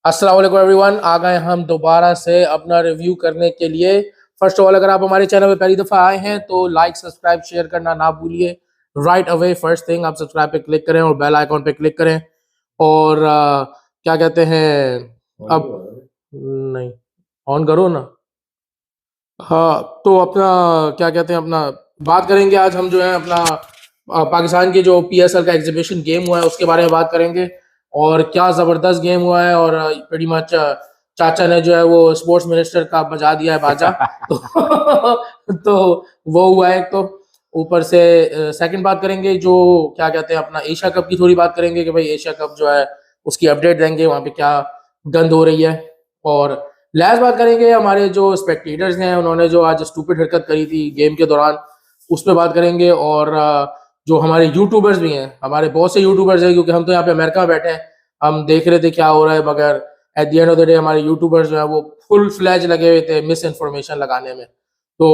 अस्सलाम वालेकुम एवरीवन, आ गए हम दोबारा से अपना रिव्यू करने के लिए। फर्स्ट ऑफ ऑल, अगर आप हमारे चैनल पे पहली दफ़ा आए हैं तो लाइक सब्सक्राइब शेयर करना ना भूलिए। राइट अवे फर्स्ट थिंग आप सब्सक्राइब पे क्लिक करें और बेल आइकॉन पे क्लिक करें। और क्या कहते हैं अब नहीं ऑन करो ना। हाँ, तो अपना क्या कहते हैं अपना बात करेंगे आज हम जो है अपना पाकिस्तान के जो PSL का एग्जीबिशन गेम हुआ है उसके बारे में बात करेंगे। और क्या ज़बरदस्त गेम हुआ है और pretty much चाचा ने जो है वो स्पोर्ट्स मिनिस्टर का बजा दिया है बाजा। तो वो हुआ है। तो ऊपर से सेकंड बात करेंगे जो क्या कहते हैं अपना एशिया कप की थोड़ी बात करेंगे कि भाई एशिया कप जो है उसकी अपडेट देंगे, वहाँ पे क्या गंद हो रही है। और लास्ट बात करेंगे हमारे जो स्पेक्टेटर्स हैं उन्होंने जो आज स्टूपिड हरकत करी थी गेम के दौरान, उस पर बात करेंगे। और जो हमारे यूट्यूबर्स भी हैं, हमारे बहुत से यूट्यूबर्स हैं, क्योंकि हम तो यहाँ पे अमेरिका में बैठे हैं, हम देख रहे थे क्या हो रहा है, मगर at the end of the day हमारे यूट्यूबर्स जो है वो फुल फ्लैज लगे हुए थे मिस इन्फॉर्मेशन लगाने में। तो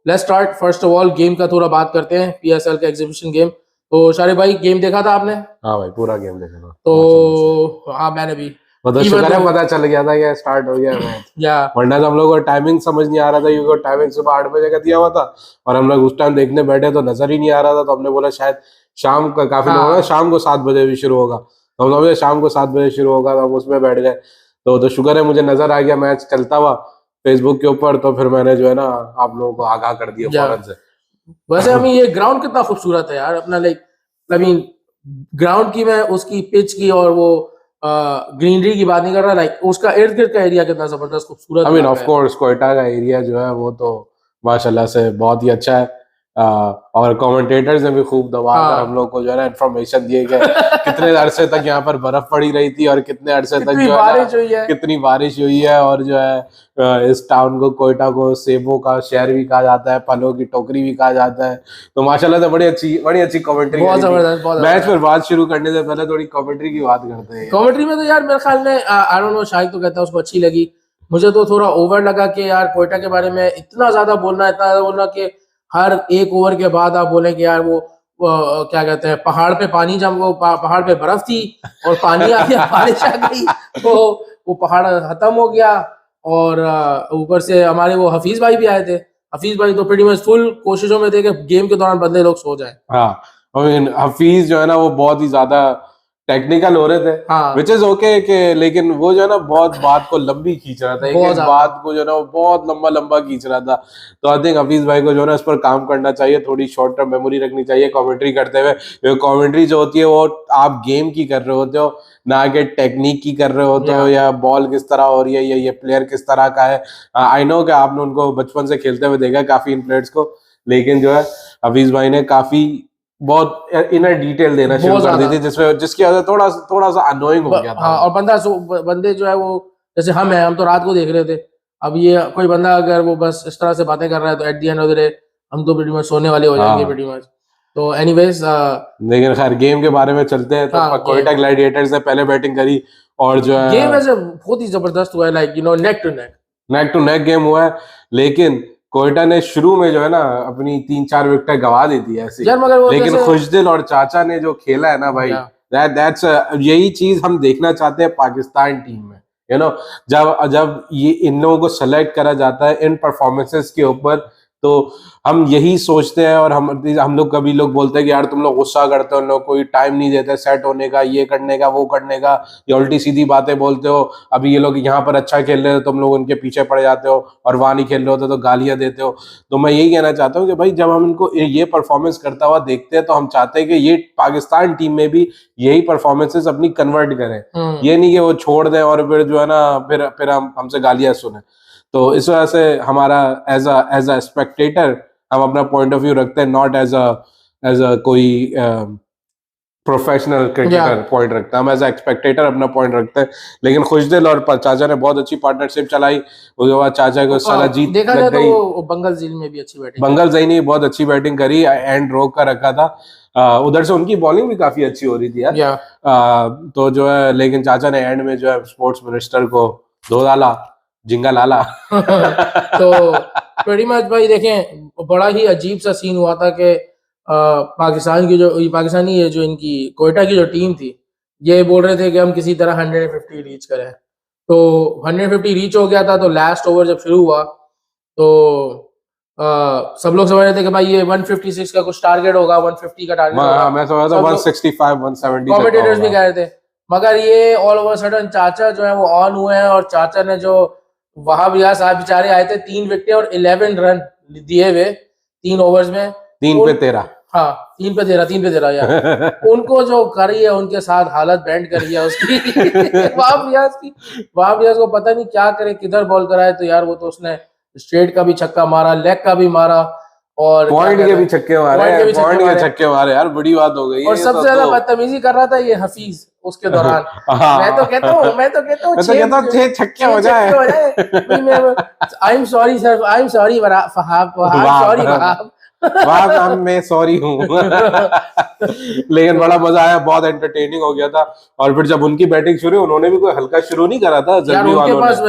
let's start. First of all game का थोड़ा बात करते हैं, PSL का एग्जीबिशन गेम। तो शारिक भाई गेम देखा था आपने? हाँ भाई, पूरा गेम देखा था। तो हाँ मैंने भी। मतलब शुक्र है पता चल गया था कि स्टार्ट हो गया मैच। या वरना तो हम लोग को टाइमिंग समझ नहीं आ रहा था, क्योंकि टाइमिंग सुबह 8 बजे का दिया हुआ था और हम लोग उस टाइम देखने बैठे तो नजर ही नहीं आ रहा था। तो हमने बोला शायद शाम का काफी लोग होगा, शाम को 7 बजे भी शुरू होगा। तो हम लोग शाम को 7 बजे शुरू होगा तो हम उसमें बैठ गए। तो शुक्र है मुझे नजर आ गया मैच चलता हुआ फेसबुक के ऊपर। तो फिर मैंने जो है ना आप लोगों को आगाह कर दिया फौरन से। वैसे हमें ये ग्राउंड कितना खूबसूरत है यार अपना, लाइक आई मीन ग्राउंड की, मैं उसकी पिच की और वो ग्रीनरी की बात नहीं कर रहा, लाइक उसका इर्द गिर्द का एरिया कितना जबरदस्त खूबसूरत। I mean of course Quetta का एरिया जो है वो तो माशाल्लाह से बहुत ही अच्छा है। और कमेंटेटर्स ने भी खूब दबाकर हम लोग को जो है ना इन्फॉर्मेशन दिए गए कितने अरसे तक यहाँ पर बर्फ पड़ी रही थी और कितने अरसे तक जो है कितनी बारिश हुई है। और जो है इस टाउन को, कोयटा को सेबों का शहर भी कहा जाता है, फलों की टोकरी भी कहा जाता है। तो माशाल्लाह से बड़ी अच्छी कमेंट्री। बहुत जबरदस्त। मैच पर बात शुरू करने से पहले थोड़ी कमेंट्री की बात करते हैं। कमेंट्री में तो यार मेरे ख्याल में आई डोंट नो, शायद तो कहता है उसको अच्छी लगी, मुझे तो थोड़ा ओवर लगा कि यार कोयटा के बारे में इतना ज्यादा बोलना कि हर एक ओवर के बाद आप बोले कि यार वो क्या कहते हैं पहाड़ पे पानी, जब वो पहाड़ पे बर्फ थी और पानी आ गया, बारिश आ गई तो वो पहाड़ खत्म हो गया। और ऊपर से हमारे वो हफीज भाई भी आए थे। हफीज भाई तो प्रीटी मच फुल कोशिशों में थे कि गेम के दौरान बंदे लोग सो जाए। हाँ, हफीज जो है ना वो बहुत ही ज्यादा टेक्निकल हो रहे थे, विच इज ओके के, लेकिन वो जो है ना बहुत बात को लंबी खींच रहा था, एक बात को जो है ना वो बहुत लंबा खींच रहा था। तो आई थिंक हफीज भाई को जो है ना इस पर काम करना चाहिए, थोड़ी शॉर्ट टर्म मेमोरी रखनी चाहिए कमेंट्री करते हुए। कमेंट्री जो होती है वो आप गेम की कर रहे होते हो, ना कि टेक्निक की कर रहे होते हो, या बॉल किस तरह हो रही है, या ये प्लेयर किस तरह का है। आई नो कि आपने उनको बचपन से खेलते हुए देखा काफी इन प्लेयर्स को, लेकिन जो है हफीज भाई ने काफी बहुत इनर डिटेल देना शुरू कर दी थी, जिसकी वजह थोड़ा सा अनोइंग हो गया था। हाँ, और बंदे जो है वो जैसे हम तो रात को देख रहे थे। अब ये कोई बंदा अगर वो बस इस तरह से बातें कर रहा है तो at the end of the day हम तो प्रीटी मच सोने वाले हो जाएंगे प्रीटी मच। तो एनीवेज लेकिन खैर गेम के बारे में चलते हैं। तो कोयटा ग्लैडिएटर्स ने पहले बैटिंग करी और जो है गेम वैसे बहुत ही जबरदस्त हुआ है, like you know neck to neck game हुआ है। लेकिन कोयटा ने शुरू में जो है ना अपनी 3-4 विकेट गवा दी थी ऐसी, लेकिन खुशदिल और चाचा ने जो खेला है ना भाई, दैट्स यही चीज हम देखना चाहते हैं पाकिस्तान टीम में। यू नो जब ये इन लोगों को सेलेक्ट करा जाता है इन परफॉर्मेंसेस के ऊपर, तो हम यही सोचते हैं। और हम लोग कभी लोग बोलते हैं कि यार तुम लोग गुस्सा करते हो, लोग कोई टाइम नहीं देते सेट होने का, ये करने का, वो करने का, ये उल्टी सीधी बातें बोलते हो। अभी ये लोग यहाँ पर अच्छा खेल रहे हो, तुम लोग उनके पीछे पड़ जाते हो, और वहां नहीं खेल रहे होते तो गालियां देते हो। तो मैं यही कहना चाहता हूँ कि भाई जब हम इनको ये परफॉर्मेंस करता हुआ देखते हैं तो हम चाहते हैं कि ये पाकिस्तान टीम में भी यही परफॉर्मेंसेस अपनी कन्वर्ट करें। ये नहीं कि वो छोड़ दें और फिर जो है ना फिर हमसे गालियां सुने। तो इस वजह से हमारा एज अ स्पेक्टेटर हम अपना पॉइंट ऑफ व्यू रखते हैं, नॉट एज अ कोई प्रोफेशनल क्रिकेटर पॉइंट रखता है। हम एज अ स्पेक्टेटर अपना पॉइंट रखते हैं। लेकिन खुशदिल और चाचा ने बहुत अच्छी पार्टनरशिप चलाई। उसके बाद चाचा को साला जीत देखा जाए तो बंगल झील में भी अच्छी बैटिंग, बंगल झील ने बहुत अच्छी बैटिंग करी, एंड रोक कर रखा था। उधर से उनकी बॉलिंग भी काफी अच्छी हो रही थी यार। तो जो है लेकिन चाचा ने एंड में जो है स्पोर्ट्स मिनिस्टर को धो डाला, जिंगा लाला। तो प्रीटी मच भाई देखें बड़ा ही अजीब सा सीन हुआ था कि पाकिस्तान की जो पाकिस्तानी ये जो इनकी कोयटा की जो टीम थी, ये बोल रहे थे कि हम किसी तरह 150 रीच करें। तो 150 रीच हो गया था। तो लास्ट ओवर जब शुरू हुआ तो सब लोग समझ रहे थे कि भाई ये 156 का कुछ टारगेट होगा, 150 का टारगेट होगा। मैं समझ रहा था 165 170 कमेंटेटर्स भी कह रहे थे, मगर ये ऑल ओवर सडन चाचा जो है वो ऑन हुए हैं, और चाचा ने जो वहाब रियाज साहब बेचारे आए थे 3 विकेट और 11 रन दिए हुए 3 ओवर्स में, 3 पे 13। हाँ 3 पे 13 यार उनको जो करी है, उनके साथ हालत बैंड करी है उसकी वहाब रियाज को पता नहीं क्या करे, किधर बॉल कराए। तो यार वो तो उसने स्ट्रेट का भी छक्का मारा, लेग का भी मारा, और पॉइंट के भी छक्के मारे यार, बड़ी बात हो गई। और सबसे ज्यादा बदतमीजी कर रहा था ये हफीज उसके दौरान। मैं तो कहता हूँ 6 छक्के हो जाए। I am sorry sir, I am sorry Wahab, sorry Wahab, मैं सॉरी हूँ। लेकिन बड़ा मजा आया, बहुत एंटरटेनिंग हो गया था। और फिर जब उनकी बैटिंग शुरू, उन्होंने भी कोई हल्का शुरू नहीं करा था यार, उनके पास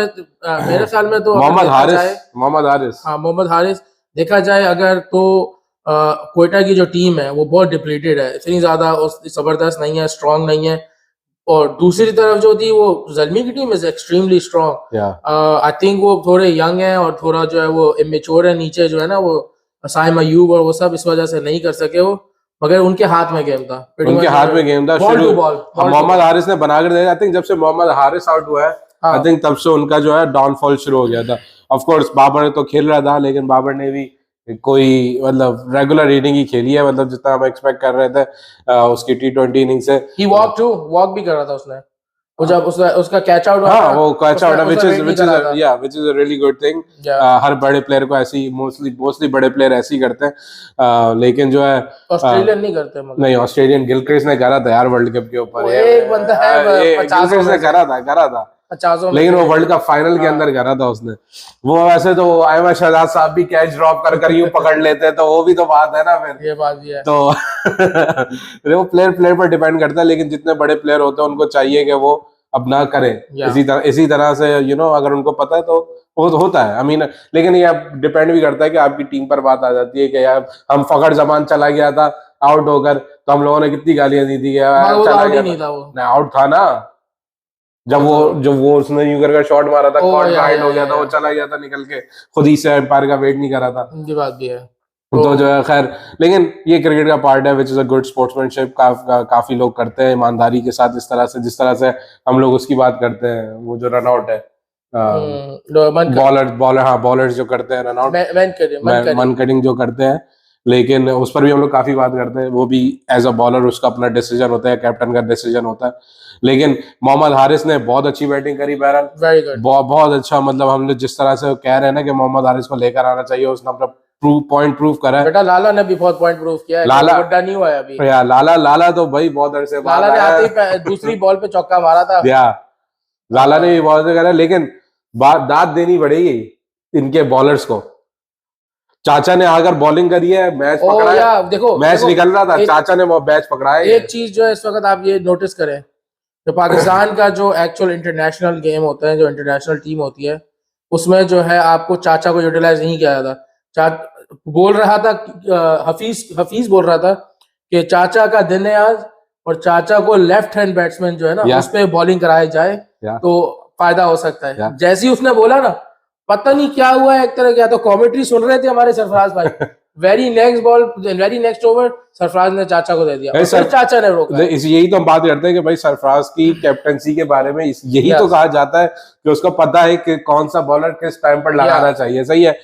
मेरे ख्याल में तो मोहम्मद हारिस देखा जाए अगर, तो कोयटा की जो टीम है वो बहुत डिप्लीटेड है, इतनी ज्यादा जबरदस्त नहीं है, स्ट्रांग नहीं है। और दूसरी तरफ जो थी वो ज़ल्मी की team is extremely strong. I think वो थोड़े यंग है और थोड़ा जो है वो इमेच्योर है, नीचे जो है ना वो साइम अयूब और वो सब, इस वजह से नहीं कर सके वो, मगर उनके हाथ में गेम था, उनके हाथ में गेम था। मोहम्मद हारिस ने बनाकर दिया। आई थिंक जब से मोहम्मद हारिस आउट हुआ है, आई थिंक तब से उनका जो है डाउनफॉल शुरू हो गया था। ऑफ कोर्स बाबर तो खेल रहा था, लेकिन बाबर ने भी कोई मतलब रेगुलर इनिंग ही खेली है, मतलब जितना हम एक्सपेक्ट कर रहे थे उसकी T20 इनिंग से। ही वॉक भी कर रहा था उसने, वो जब उसका कैच आउट, हाँ वो catch out, which is a really good thing। हर बड़े प्लेयर को ऐसी मोस्टली बड़े प्लेयर ऐसे ही करते हैं, लेकिन जो है ऑस्ट्रेलियन नहीं करते, नहीं ऑस्ट्रेलियन गिलक्रिस्ट ने करा था यार वर्ल्ड कप के ऊपर, एक बंदा है 50 ने करा था, लेकिन वो वर्ल्ड कप फाइनल के अंदर करा था उसने। वो वैसे तो अहमद शहजाद साहब भी कैच ड्रॉप कर यूं पकड़ लेते, तो वो भी तो बात है ना, फिर ये बात भी है। तो वो प्लेयर पर डिपेंड करता है, लेकिन जितने बड़े प्लेयर होते हैं उनको चाहिए कि वो अपना करें इसी तरह से, अगर उनको पता है तो वो तो होता है। I mean, लेकिन ये डिपेंड भी करता है कि आपकी टीम पर बात आ जाती है कि यार हम फखर जमान चला गया था आउट होकर, तो हम लोगों ने कितनी गालियां दी थी, आउट था ना, जब वो उसने यूं करके शॉट मारा था, कॉर्ड राइट हो गया था, वो चला गया था निकल के, खुद ही से एम्पायर का वेट नहीं करा था। ये बात भी है तो जो है खैर, लेकिन ये क्रिकेट का पार्ट है, which is a good sportsmanship. काफी लोग करते हैं ईमानदारी के साथ, जिस तरह से हम लोग उसकी बात करते हैं, वो जो रन आउट है बॉलर्स जो करते हैं रन आउट, मन कटिंग जो करते हैं, लेकिन उस पर भी हम लोग काफी बात करते हैं। वो भी एज अ बॉलर उसका अपना डिसीजन होता है, कैप्टन का डिसीजन होता है। लेकिन मोहम्मद हारिस ने बहुत अच्छी बैटिंग करी बहरहाल, बहुत अच्छा। मतलब हम लोग जिस तरह से कह रहे हैं ना कि मोहम्मद हारिस को लेकर आना चाहिए, उसने अपना पॉइंट प्रूव करा है। बेटा लाला ने भी बहुत पॉइंट प्रूव किया है, लाला बुड्ढा नहीं हुआ है अभी। यार लाला तो भाई बहुत देर से, लाला ने आते ही दूसरी बॉल पे चौका मारा था लाला ने भी बहुत करा, लेकिन दाद देनी पड़ेगी इनके बॉलर्स को। चाचा ने आकर बॉलिंग करी है, मैच पकड़ा है, देखो मैच निकल रहा था, चाचा ने वो मैच पकड़ा है। एक चीज जो है इस वक्त आप ये नोटिस करें, तो पाकिस्तान का जो एक्चुअल इंटरनेशनल गेम होता है, जो इंटरनेशनल टीम होती है, उसमें जो है आपको चाचा को यूटिलाइज नहीं किया जाता। बोल रहा था हफीज बोल रहा था कि चाचा का दिन है आज, और चाचा को लेफ्ट हैंड बैट्समैन जो है ना उस पे बॉलिंग कराई जाए तो फायदा हो सकता है। जैसे ही उसने बोला ना, पता नहीं क्या हुआ है, एक तरह क्या तो कमेंट्री सुन रहे थे हमारे सरफराज भाई, वेरी नेक्स्ट ओवर सरफराज ने चाचा को दे दिया, चाचा ने रोका। यही तो हम बात करते हैं कि भाई सरफराज की कैप्टनसी के बारे में यही तो कहा जाता है कि उसको पता है कि कौन सा बॉलर किस टाइम पर लगाना चाहिए। सही है,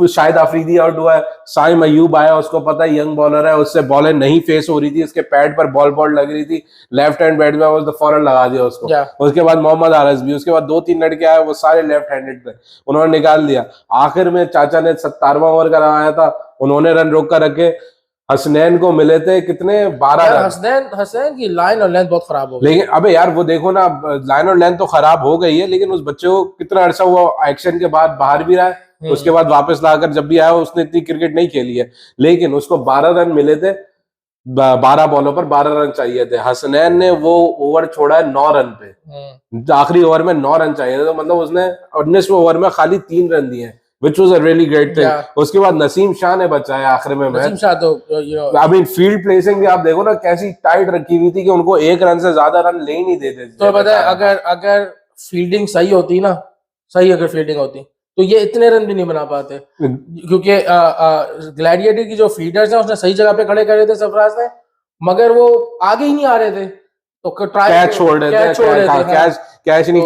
शायद अफरीदी आउट हुआ है, साइम अयूब आया, उसको पता है यंग बॉलर है, उससे बॉलर नहीं फेस हो रही थी, उसके पैड पर बॉल लग रही थी, लेफ्ट हैंड बैट में वो फौरन लगा दिया उसको। उसके बाद मोहम्मद हारिस भी, उसके बाद 2-3 लड़के आए, वो सारे लेफ्ट हैंडेड थे, उन्होंने निकाल दिया। आखिर में चाचा ने 17वां ओवर कराया था, उन्होंने रन रोक कर रखे। हसनैन को मिले थे कितने 12 रन। हसनैन की लाइन और लेंथ बहुत खराब हो गई। लेकिन अबे यार वो देखो ना, लाइन और लेंथ तो खराब हो गई है, लेकिन उस बच्चे को कितना अरसा हुआ एक्शन के बाद बाहर भी रहा है, उसके बाद वापस लाकर जब भी आया उसने इतनी क्रिकेट नहीं खेली है, लेकिन उसको 12 रन मिले थे, 12 बॉलों पर 12 रन चाहिए थे। हसनैन ने वो ओवर छोड़ा है 9 रन पे, आखिरी ओवर में 9 रन चाहिए थे, तो मतलब उसने 19वें ओवर में खाली 3 रन दिए, which was a really great thing। उसके बाद नसीम शाह ने बचाया आखिर में match. I mean field placing भी आप देखो ना कैसी टाइट रखी हुई थी कि उनको 1 रन से ज्यादा रन ले ही नहीं देते। तो पता है अगर फील्डिंग सही होती ना, सही अगर फील्डिंग होती तो ये इतने रन भी नहीं बना पाते, क्योंकि ग्लैडिएटर की जो फील्डर्स हैं उसने सही जगह पे खड़े करे थे सरफराज ने, मगर वो आगे ही नहीं आ रहे थे, तो कैच छोड़ रहे थे, कैच नहीं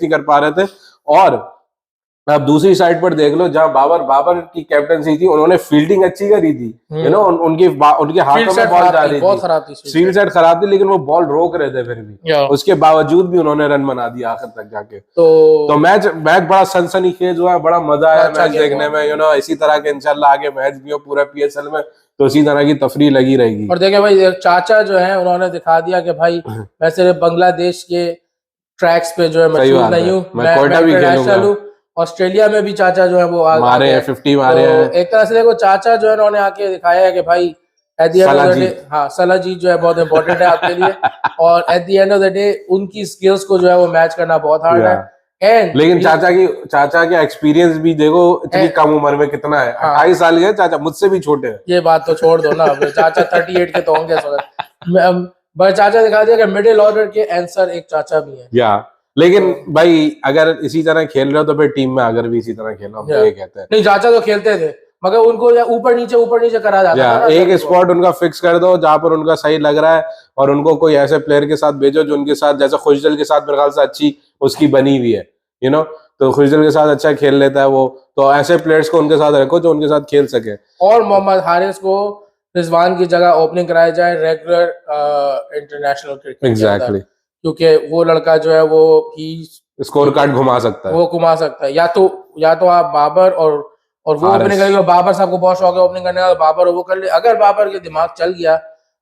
कर पा रहे थे। और अब दूसरी साइड पर देख लो, जहां बाबर की कैप्टनसी थी, उन्होंने फील्डिंग अच्छी करी थी, उनके हाथों में बॉल जा रही थी, फील्ड सेट खराब थी, लेकिन वो बॉल रोक रहे थे फिर भी, उसके बावजूद भी उन्होंने रन बना दिया आखिर तक जाके। तो मैच बड़ा सनसनीखेज हुआ, बड़ा मजा आया मैच देखने में। इसी तरह के इंशाल्लाह आगे मैच भी हो पूरा PSL में, तो इसी तरह की तफरीह लगी रहेगी। और देखिए भाई, चाचा जो है उन्होंने दिखा दिया कि भाई मैं सिर्फ बांग्लादेश के ट्रैक्स पे जो है मशहूर नहीं हूँ, मैं इंटरनेशनल हूँ। ऑस्ट्रेलिया में भी चाचा जो है वो मारे हैं 50 मारे हैं। एक तरह से देखो चाचा जो है उन्होंने आके दिखाया है कि भाई at the end of the day, हाँ सलाह जी जो है बहुत इंपॉर्टेंट है आपके लिए, और at the end of the day उनकी स्किल्स को जो है वो मैच करना बहुत हार्ड है। लेकिन चाचा का एक्सपीरियंस भी देखो इतनी कम उम्र में कितना है, 28 साल के चाचा, मुझसे भी छोटे हैं। ये बात तो छोड़ दो ना, चाचा 38 के तो होंगे इस वक्त, बस चाचा दिखा दिया कि मिडिल ऑर्डर के आंसर एक चाचा भी है। लेकिन भाई अगर इसी तरह खेल रहे हो तो फिर टीम में अगर भी इसी तरह खेलो, हम तो ये कहते हैं। नहीं, चाचा तो खेलते थे, मगर उनको ऊपर नीचे करा जाता था। एक स्पॉट उनका फिक्स कर दो जहां पर उनका सही लग रहा है, और उनको कोई ऐसे प्लेयर के साथ भेजो जो उनके साथ, जैसे खुशदल के साथ मेरे ख्याल से अच्छी उसकी बनी हुई है, तो खुशदल के साथ अच्छा खेल लेता है वो, तो ऐसे प्लेयर्स को उनके साथ रखो जो उनके साथ खेल सके। और मोहम्मद हारिस को रिजवान की जगह ओपनिंग कराया जाए रेगुलर इंटरनेशनल क्रिकेट। एग्जैक्टली, क्योंकि वो लड़का जो है वो स्कोर कार्ड घुमा सकता है, वो घुमा सकता है। या तो आप बाबर और वो ओपनिंग करेंगे, बाबर साहब को बहुत शौक है ओपनिंग करने का, बाबर वो कर ले। अगर बाबर के दिमाग चल गया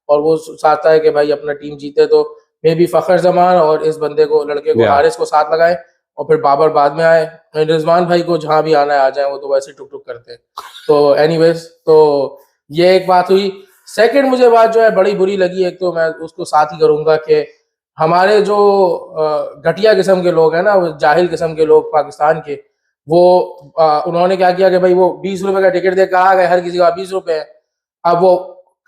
और वो चाहता है कि भाई अपना टीम जीते, तो मे बी फखर जमान और इस बंदे को, लड़के को, हारिस को साथ लगाए, और फिर बाबर बाद में आए। रिजवान भाई को जहां भी आना है आ जाए, वो तो वैसे टुक टुक करते हैं। तो एनीवेज, तो ये एक बात हुई। सेकंड मुझे बात जो है बड़ी बुरी लगी, एक तो मैं उसको साथ ही करूंगा कि हमारे जो घटिया किस्म के लोग हैं ना, वो जाहिल किस्म के लोग पाकिस्तान के, वो उन्होंने क्या किया कि भाई वो 20 रुपए का टिकट दे, कहा गया हर किसी का 20 रुपए है। अब वो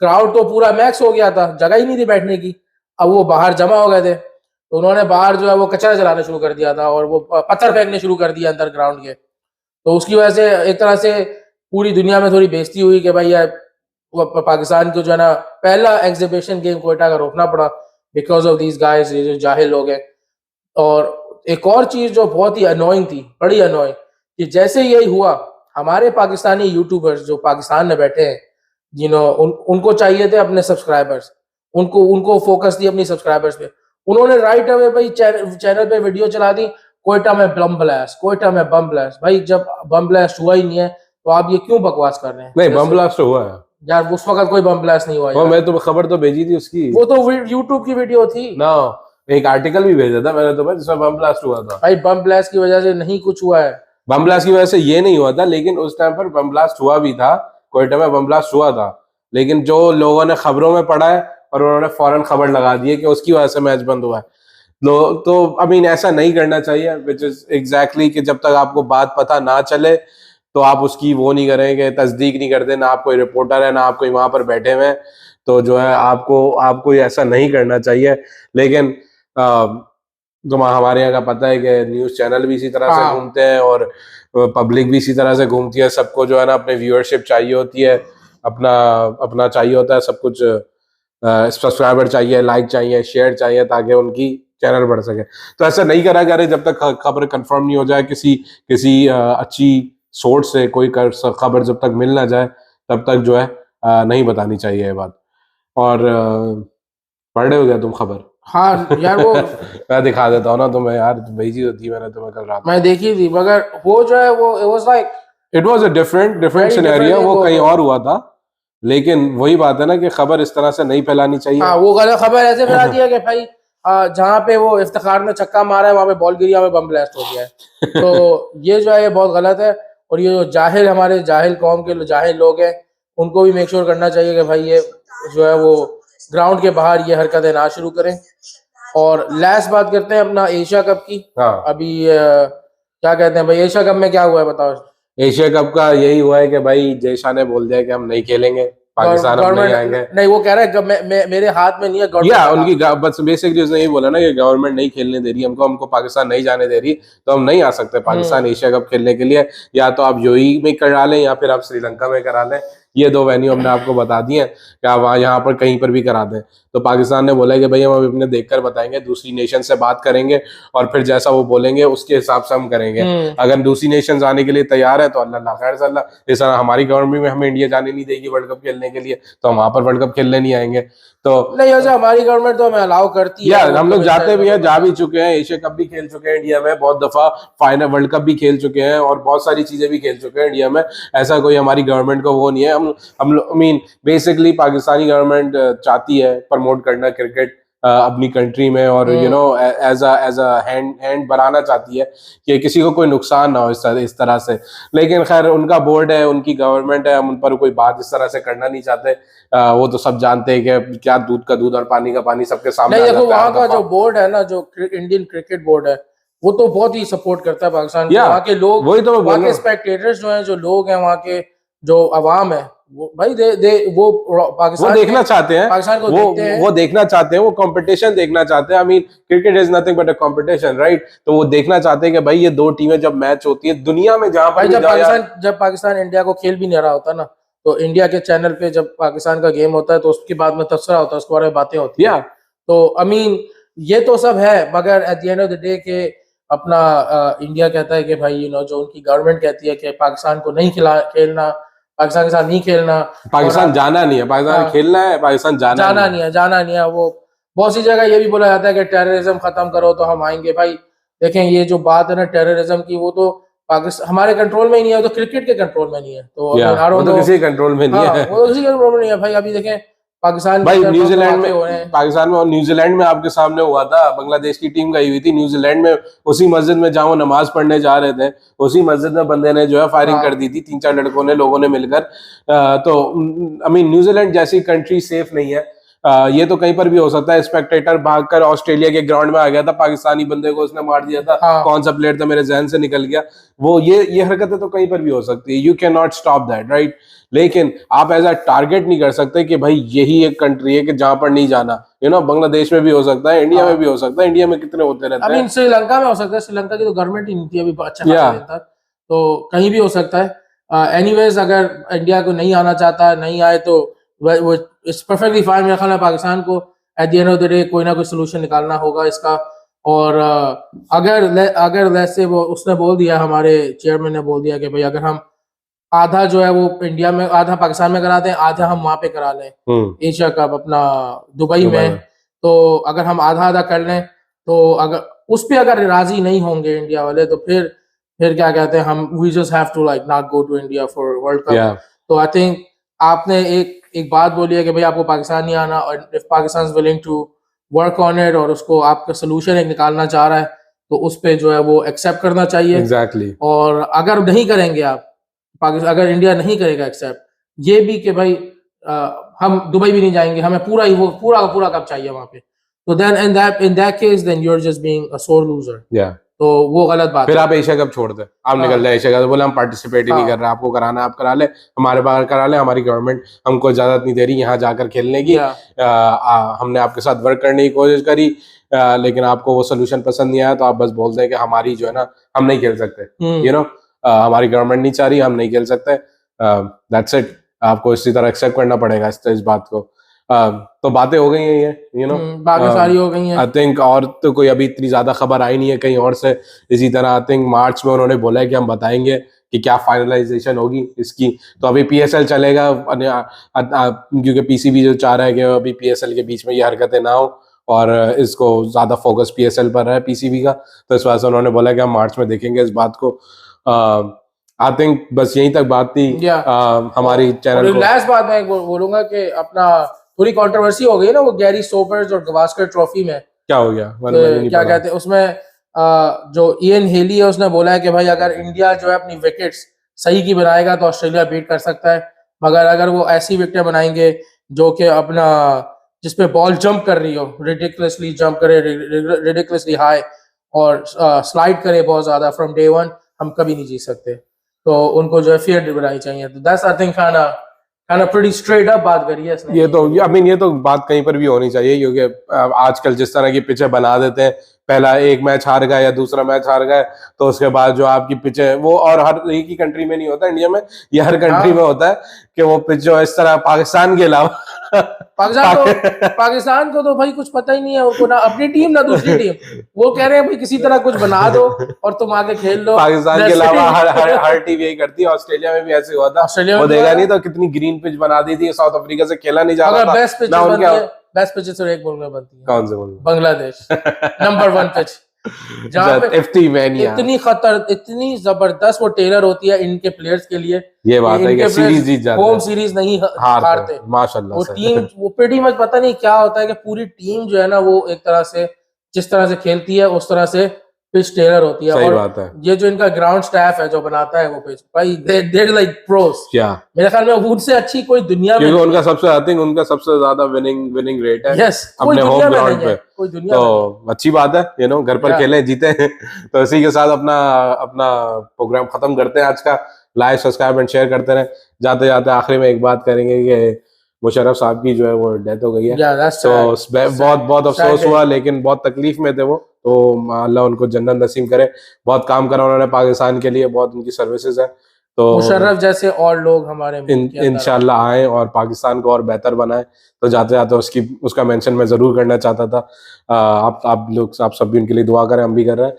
क्राउड तो पूरा मैक्स हो गया था, जगह ही नहीं थी बैठने की, अब वो बाहर जमा हो गए थे, तो उन्होंने बाहर जो है वो कचरा जलाना शुरू कर दिया था, और वो पत्थर फेंकने शुरू कर दिया अंदर ग्राउंड के। तो उसकी वजह से एक तरह से पूरी दुनिया में थोड़ी बेइज्जती हुई कि भाई यार पाकिस्तान को जो है ना पहला एग्जीबिशन गेम कोयटा का रोकना पड़ा बिकॉज ऑफ दीज गाइस, ये जो जाहिल लोग हैं। और एक और चीज जो बहुत ही अनोइंग थी, बड़ी अनोइंग, कि जैसे यही हुआ, हमारे पाकिस्तानी यूट्यूबर्स जो पाकिस्तान में बैठे हैं, उनको चाहिए थे अपने सब्सक्राइबर्स, उनको फोकस थी अपनी सब्सक्राइबर्स पे। उन्होंने राइट अवे भाई चैनल पे वीडियो चला दी, कोयटा में बम ब्लास्ट, कोयटा में बम ब्लास्ट। भाई जब बम ब्लास्ट हुआ ही नहीं है तो आप ये क्यों बकवास कर रहे हैं? नहीं, बम ब्लास्ट हुआ है यार, उस वक्त कोई बम ब्लास्ट नहीं हुआ यार। मैं तो खबर तो भेजी थी उसकी, वो तो यूट्यूब की वीडियो थी ना, एक आर्टिकल भी भेजा था मैंने तो, जिसमें बम ब्लास्ट हुआ था। भाई बम ब्लास्ट की वजह से नहीं कुछ हुआ है, बम ब्लास्ट की वजह से ये नहीं हुआ था, लेकिन उस टाइम पर बम ब्लास्ट हुआ भी था, कोयटा में बम ब्लास्ट हुआ था, लेकिन जो लोगों ने खबरों में पढ़ा है और उन्होंने फौरन खबर लगा दी है कि उसकी वजह से मैच बंद हुआ है। तो आई मीन ऐसा नहीं करना चाहिए, विच इज एग्जैक्टली कि जब तक आपको बात पता ना चले तो आप उसकी वो नहीं करेंगे, तस्दीक नहीं करते, ना आप कोई रिपोर्टर है ना आप कोई वहां पर बैठे हुए हैं, तो जो है आपको ऐसा नहीं करना चाहिए। लेकिन तो हमारे यहाँ का पता है कि न्यूज चैनल भी इसी तरह से घूमते हैं और पब्लिक भी इसी तरह से घूमती है, सबको जो है ना अपने व्यूअरशिप चाहिए होती है, अपना चाहिए होता है सब कुछ, सब्सक्राइबर चाहिए, लाइक चाहिए, शेयर चाहिए, ताकि उनकी चैनल बढ़ सके। तो ऐसा नहीं करा करे जब तक खबर कंफर्म नहीं हो जाए किसी अच्छी सोर्स से, कोई खबर जब तक मिल ना जाए तब तक जो है नहीं बतानी चाहिए ये बात। और पढ़ रहे हो गया तुम खबर? हाँ यार, वो मैं दिखा देता हूँ ना तुम्हें यार, भेजी होती मैंने तुम्हें कल रात, मैं देखी थी, मगर वो जो है वो it was a different scenario, वो कहीं और हुआ था, लेकिन वही बात है ना कि खबर इस तरह से नहीं फैलानी चाहिए। हाँ, वो गलत खबर ऐसे फैला दी है कि भाई जहाँ पे वो इफ्तिखार ने छक्का मारा है वहां पे बॉल गिरी, में बम ब्लास्ट हो गया है। तो ये जो है ये बहुत गलत है, और ये जो हमारे जाहिल कौम के जाहिल लोग हैं, उनको भी मेक श्योर करना चाहिए कि भाई ये जो है वो ग्राउंड के बाहर ये हरकतें ना शुरू करें। और लास्ट बात करते हैं अपना एशिया कप की। अभी क्या कहते हैं भाई, एशिया कप में क्या हुआ है बताओ? एशिया कप का यही हुआ है कि भाई जय शाह ने बोल दिया कि हम नहीं खेलेंगे, पाकिस्तान अब नहीं आएंगे। नहीं, वो कह रहा है मेरे हाथ में नहीं है गवर्नमेंट। या उनकी बस बेसिकली उसने यही बोला ना कि गवर्नमेंट नहीं खेलने दे रही हमको पाकिस्तान नहीं जाने दे रही, तो हम नहीं आ सकते पाकिस्तान एशिया कप खेलने के लिए। या तो आप यूएई में करा लें या फिर आप श्रीलंका में करा लें, ये 2 वेन्यू हमने आपको बता दिए हैं कि आप यहाँ पर कहीं पर भी करा दें। तो पाकिस्तान ने बोला कि भाई हम अपने देखकर बताएंगे, दूसरी नेशन से बात करेंगे और फिर जैसा वो बोलेंगे उसके हिसाब से हम करेंगे। अगर दूसरी नेशन आने के लिए तैयार है तो अल्लाह खैर सल्ला, जैसा हमारी गवर्नमेंट में हमें इंडिया जाने नहीं देगी वर्ल्ड कप खेलने के लिए, तो हम वहां पर वर्ल्ड कप खेलने नहीं आएंगे। तो नहीं, ऐसा हमारी गवर्नमेंट तो हमें अलाउ करती है, हम लोग जाते भी हैं, जा भी चुके हैं, एशिया कप भी खेल चुके हैं इंडिया में बहुत दफा, फाइनल वर्ल्ड कप भी खेल चुके हैं और बहुत सारी चीजें भी खेल चुके हैं इंडिया में। ऐसा कोई हमारी गवर्नमेंट को वो नहीं है। हम I mean basically Pakistani government चाहती है प्रमोट करना क्रिकेट अपनी कंट्री में, और you know as a hand बनाना चाहती है कि किसी को कोई नुकसान ना हो इस तरह से। लेकिन खैर उनका बोर्ड है, उनकी गवर्नमेंट है, हम उन पर कोई बात इस तरह से करना नहीं चाहते। वो तो सब जानते हैं कि क्या दूध का दूध और पानी का पानी सबके सामने। नहीं, देखो वहाँ का जो बोर्ड है ना, जो इंडियन क्रिकेट बोर्ड है, वो तो बहुत ही सपोर्ट करता है पाकिस्तान को। वहाँ के लोग, वही तो वहाँ के स्पेक्टेटर्स जो हैं, जो लोग हैं वहाँ के, जो अवाम है, वो भाई वो पाकिस्तान वो देखना चाहते हैं, पाकिस्तान को वो देखना चाहते हैं, वो कंपटीशन देखना चाहते हैं। I mean cricket is nothing but a competition, right? तो वो देखना चाहते हैं कि भाई ये 2 टीमें जब मैच होती है दुनिया में, जहां पर जब पाकिस्तान इंडिया को खेल भी नहीं रहा होता ना, तो इंडिया के चैनल पे जब पाकिस्तान का गेम होता है तो उसके बाद में तबसरा होता है, उसके बारे में बातें होती है। तो आई मीन ये तो सब है, मगर at the end of the day के अपना इंडिया कहता है कि भाई यू नो, जो उनकी गवर्नमेंट कहती है कि पाकिस्तान को नहीं खेलना, पाकिस्तान के साथ नहीं खेलना, पाकिस्तान जाना नहीं है, पाकिस्तान खेलना है, पाकिस्तान जाना नहीं है। वो बहुत सी जगह ये भी बोला जाता है कि टेररिज्म खत्म करो तो हम आएंगे। भाई देखें, ये जो बात है ना टेररिज्म की, वो तो पाकिस्तान हमारे कंट्रोल में ही नहीं है, तो क्रिकेट के कंट्रोल में नहीं है, तो वो तो किसी कंट्रोल में नहीं है, वो किसी कंट्रोल में नहीं है। भाई अभी देखें पाकिस्तान भाई न्यूजीलैंड में, पाकिस्तान में और न्यूजीलैंड में आपके सामने हुआ था, बांग्लादेश की टीम गई हुई थी न्यूजीलैंड में, उसी मस्जिद में जहां वो नमाज पढ़ने जा रहे थे, उसी मस्जिद में बंदे ने जो है फायरिंग कर दी थी, 3-4 लोगों ने मिलकर। तो आई मीन न्यूजीलैंड जैसी कंट्री सेफ नहीं है। ये तो कहीं पर भी हो सकता है। स्पेक्टेटर भागकर ऑस्ट्रेलिया के ग्राउंड में आ गया था, पाकिस्तानी बंदे को उसने मार दिया था। कौन सा प्लेयर था मेरे जहन से निकल गया वो। ये हरकतें तो कहीं पर भी हो सकती है, you can not stop that, right? लेकिन आप एज अ टारगेट नहीं कर सकते कि भाई यही एक कंट्री है कि जहां पर नहीं जाना। यू नो, बांग्लादेश में भी हो सकता है, इंडिया में भी हो सकता है। इंडिया में कितने होते रहते हैं, श्रीलंका में हो सकता है, श्रीलंका की तो गवर्नमेंट ही नहीं थी अभी अच्छा खासा दिन तक, तो कहीं भी हो सकता है। एनीवेज अगर इंडिया को नहीं आना चाहता, नहीं आए तो वो इट्स परफेक्टली फाइन। मेरा ख्याल है पाकिस्तान को at the end of the day कोई ना कोई सोल्यूशन निकालना होगा इसका। और अगर वैसे वो उसने बोल दिया, हमारे चेयरमैन ने बोल दिया कि भाई अगर हम आधा जो है वो इंडिया में, आधा पाकिस्तान में कराते हैं, आधा हम वहां पे करा लें एशिया कप अपना दुबई में, तो अगर हम आधा कर लें, तो अगर उस पर अगर राजी नहीं होंगे इंडिया वाले, तो फिर क्या कहते हैं, हम we just have to like not go to India for World Cup. तो आई थिंक आपने एक बात बोली है कि भाई आपको पाकिस्तान नहीं आना, और if Pakistan is willing to work on it और उसको आपका सोल्यूशन एक निकालना चाह रहा है, तो उस पे जो है वो एक्सेप्ट करना चाहिए। एग्जैक्टली। और अगर नहीं करेंगे आप, पाकिस्तान अगर इंडिया नहीं करेगा एक्सेप्ट, ये भी कि भाई हम दुबई भी नहीं जाएंगे, हमें पूरा कप चाहिए वहां पे, तो then in that case then you are just being a sore loser. तो वो गलत बात है। फिर आप एशिया कप छोड़ दे, आप निकल जाए एशिया कप, बोले हम पार्टिसिपेट ही नहीं कर रहे, आपको कराना आप करा ले, हमारे बाहर करा ले, हमारी गवर्नमेंट हमको इजाजत नहीं दे रही यहाँ जाकर खेलने की। हमने आपके साथ वर्क करने की कोशिश करी, लेकिन आपको वो सोल्यूशन पसंद नहीं आया, तो आप बस बोल दें कि हमारी जो है ना, हम नहीं खेल सकते, यू नो, हमारी गवर्नमेंट नहीं चाह रही, हम नहीं खेल सकते, दैट्स इट। आपको इसी तरह एक्सेप्ट करना पड़ेगा इस बात को। तो बातें हो गई हैं ये, यू नो, बातें सारी हो गई हैं। आई थिंक और तो कोई अभी इतनी ज्यादा खबर आई नहीं है कहीं और से। इसी तरह आई थिंक मार्च में उन्होंने बोला है कि हम बताएंगे कि क्या फाइनलाइजेशन होगी इसकी। तो अभी पीएसएल चलेगा, क्योंकि पीसीबी जो चाह रहा है कि अभी पीएसएल के बीच में ये हरकतें ना हो, और इसको ज्यादा फोकस पीएसएल पर है पीसीबी का। तो इस वजह से उन्होंने बोला कि हम मार्च में देखेंगे इस बात को। आई थिंक बस यहीं तक बात थी हमारी चैनल को। लास्ट बात मैं बोलूंगा कि अपना थोड़ी कंट्रोवर्सी हो गई ना वो गैरी सोबर्स और गवास्कर ट्रॉफी में। क्या हो गया? क्या कहते हैं उसमें, जो इयन हेली है उसने बोला है कि भाई अगर इंडिया जो है अपनी विकेट्स सही की बनाएगा तो ऑस्ट्रेलिया बीट कर सकता है, मगर अगर वो ऐसी विकेट बनाएंगे जो कि अपना जिसपे बॉल जंप कर रही हो, रिडिकुलसली जंप करे, रिडिकुलसली हाई, और स्लाइड करे बहुत ज्यादा फ्रॉम डे वन, हम कभी नहीं जीत सकते। तो उनको जो है फेयर बनानी चाहिए। तो that's I think kind of pretty straight up बात करी है इसने। ये तो I mean, ये तो बात कहीं पर भी होनी चाहिए, क्योंकि आजकल जिस तरह की पिचें बना देते हैं, पहला एक मैच हार गए या दूसरा मैच हार गए तो उसके बाद जो आपकी पिच है वो, और हर एक ही कंट्री में नहीं होता, इंडिया में या हर कंट्री में होता है कि वो पिच जो इस तरह पाकिस्तान के अलावा पाकिस्तान को तो भाई कुछ पता ही नहीं है उनको, ना अपनी टीम ना दूसरी टीम। वो कह रहे हैं भाई किसी तरह कुछ बना दो और तुम आगे खेल लो। पाकिस्तान के अलावा हर टीम यही करती है। ऑस्ट्रेलिया में भी ऐसे हुआ था, वो देखा नहीं तो कितनी ग्रीन पिच बना दी थी, साउथ अफ्रीका से खेला नहीं जा रहा था। बेस्ट पिच तो एक बोल में बनती है। कौन से बोल? बांग्लादेश नंबर 1 पिच, जहाँ पे इतनी जबरदस्त वो टेलर होती है इनके प्लेयर्स के लिए। ये बात है कि सीरीज जीत जाते हैं, होम सीरीज नहीं हारते माशाल्लाह। वो टीम वो pretty much पता नहीं क्या होता है कि पूरी टीम जो है ना वो एक तरह से जिस तरह से खेलती है उस तरह से पिच टेलर होती है। सही बात है। ये जो इनका ग्राउंड स्टाफ है जो बनाता है वो पिच, भाई they're like pros। क्या मेरे ख्याल में उनसे अच्छी कोई दुनिया में, क्योंकि उनका सबसे आई थिंक उनका सबसे ज्यादा विनिंग रेट है अपने होम ग्राउंड पे, कोई दुनिया तो अच्छी बात है, घर पर खेले जीते तो इसी के साथ अपना प्रोग्राम खत्म करते हैं आज का। लाइक सब्सक्राइब एंड शेयर करते रहे। जाते जाते आखिरी में एक बात करेंगे कि मुशर्रफ साहब की जो है वो डेथ हो गई है, तो बहुत अफसोस हुआ, लेकिन बहुत तकलीफ में थे वो, तो अल्लाह उनको जन्नत नसीब करे। बहुत काम करा उन्होंने पाकिस्तान के लिए, बहुत उनकी सर्विसेज है, तो मुशर्रफ जैसे और लोग हमारे इंशाल्लाह आए और पाकिस्तान को और बेहतर बनाए। तो जाते जाते उसका मेंशन मैं जरूर करना चाहता था। आप सब भी उनके लिए दुआ करें, हम भी कर रहे हैं।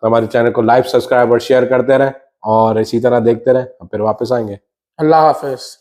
हमारे चैनल को लाइक सब्सक्राइब और शेयर करते रहें और इसी तरह देखते रहें, हम फिर वापस आएंगे। अल्लाह हाफिज।